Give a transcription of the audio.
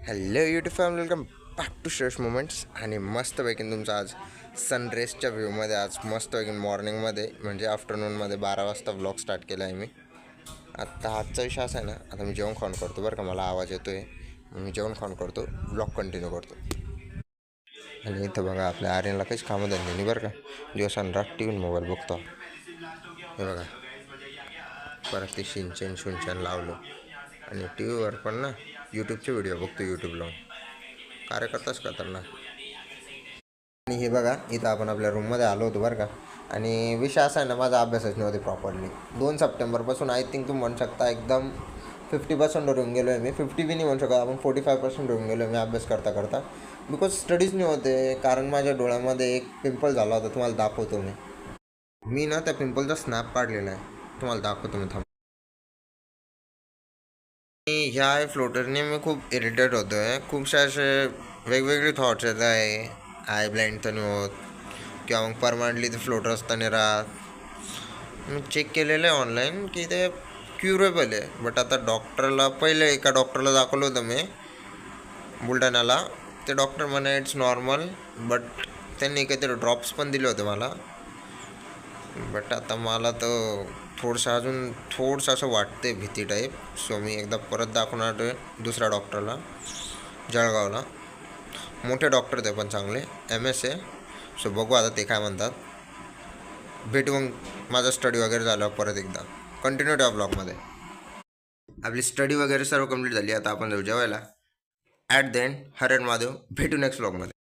Hello YouTube family, welcome back to Shreshtha moments. आणि मस्तपैकी तुमचं आज सनरेजच्या व्ह्यूमध्ये, आज मस्तपैकी मॉर्निंगमध्ये म्हणजे आफ्टरनूनमध्ये 12 वाजता व्लॉग स्टार्ट केला आहे मी. आजचा विषय असा आहे ना, आता मी जेवण खाऊन करतो बरं का, मला आवाज येतो आहे, मी जेवण खाऊन करतो, व्लॉग कंटिन्यू करतो. आणि इथं बघा आपल्या आर्यनला काहीच कामं धंदे नाही बरं का, दिवसानं रात टी व्ही मोबाईल बघतो. हे बघा परत ते शिनचन लावलं आणि टी व्हीवर पण ना यूट्यूबचे व्हिडिओ बघतो, यूट्यूब लावून कार्यकर्ताच खतरनाक. आणि हे बघा इथं आपण आपल्या रूममध्ये आलो होतो बरं का. आणि विषय असा आहे ना, माझा अभ्यासच नव्हते प्रॉपरली. 2 सप्टेंबरपासून आय थिंक तुम्ही म्हणू शकता एकदम 50% होऊन गेलो आहे मी. 50 बी नाही म्हणू शकत आपण, 45% होऊन गेलो आहे मी अभ्यास करता करता. बिकॉज स्टडीज नाही होते, कारण माझ्या डोळ्यामध्ये एक पिंपल झाला होता. तुम्हाला दाखवतो मी ना त्या पिंपलचा स्नॅप काढलेला आहे, तुम्हाला दाखवतो मी. थांब. ह्या आय फ्लोटरने मी खूप इरिटेट होतो आहे. खूपसे असे वेगवेगळे थॉट्स येत आहे. आय ब्लाइंड तर नाही होत, किंवा मग परमनंटली ते फ्लोटर असताना राहत. मी चेक केलेलं आहे ऑनलाईन की ते क्युरेबल आहे. बट आता डॉक्टरला, पहिले एका डॉक्टरला दाखवलं होतं मी बुलढाण्याला. ते डॉक्टर म्हणे इट्स नॉर्मल, बट त्यांनी काहीतरी ड्रॉप्स पण दिले होते मला. बट आता मला तर थोडंसं असं वाटते भीती टाईप. सो मी एकदा परत दाखवणार दुसऱ्या डॉक्टरला, जळगावला. मोठे डॉक्टर ते पण चांगले, MS आहे. सो बघू आता ते काय म्हणतात. भेटू मग माझा स्टडी वगैरे झालं परत एकदा कंटिन्यू त्या ब्लॉगमध्ये. आपली स्टडी वगैरे सर्व कंप्लीट झाली. आता आपण जाऊ जेवायला. At the end her and Mahadev. भेटू नेक्स्ट ब्लॉगमध्ये.